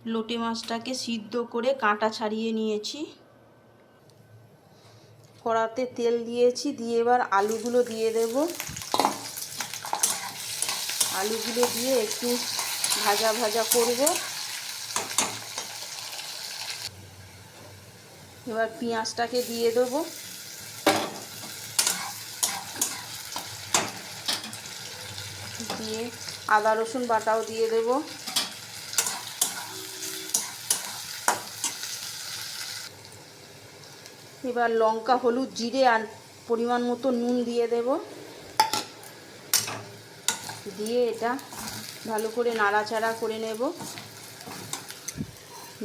লোটে মাছটাকে সিদ্ধ করে কাঁটা ছাড়িয়ে নিয়েছি। কড়াতে তেল দিয়েছি, দিয়ে এবার আলুগুলো দিয়ে দেব। আলুগুলো দিয়ে একটু ভাজা ভাজা করব। এবার পেঁয়াজটাকে দিয়ে দেব। দিয়ে আদা রসুন বাটাও দিয়ে দেব। এবার লঙ্কা, হলুদ, জিরে আর পরিমাণ মতো নুন দিয়ে দেব। দিয়ে এটা ভালো করে নাড়াচাড়া করে নেব।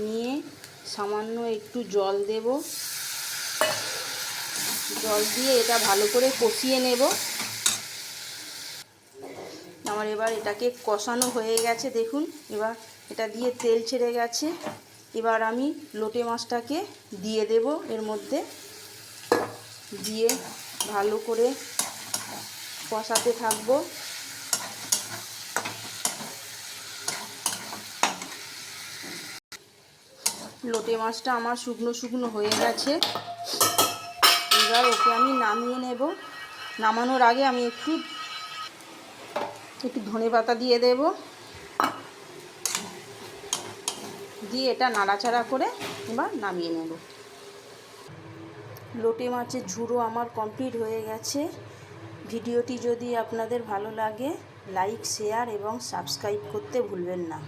নিয়ে সামান্য একটু জল দেব। জল দিয়ে এটা ভালো করে কষিয়ে নেব। আমার এবার এটাকে কষানো হয়ে গেছে, দেখুন এবার এটা দিয়ে তেল ছেড়ে গেছে। এবার আমি লোটে মাছটাকে দিয়ে দেব এর মধ্যে। দিয়ে ভালো করে কষাতে থাকবো। লোটে মাছটা আমার শুকনো শুকনো হয়ে গেছে। এবার ওকে আমি নামিয়ে নেব। নামানোর আগে আমি একটু ধনেপাতা দিয়ে দেব। দিয়ে এটা নাড়াচাড়া করে এবার নামিয়ে নেব। লোটে মাছের ঝুড়ো আমার কমপ্লিট হয়ে গেছে। ভিডিওটি যদি আপনাদের ভালো লাগে, লাইক, শেয়ার এবং সাবস্ক্রাইব করতে ভুলবেন না।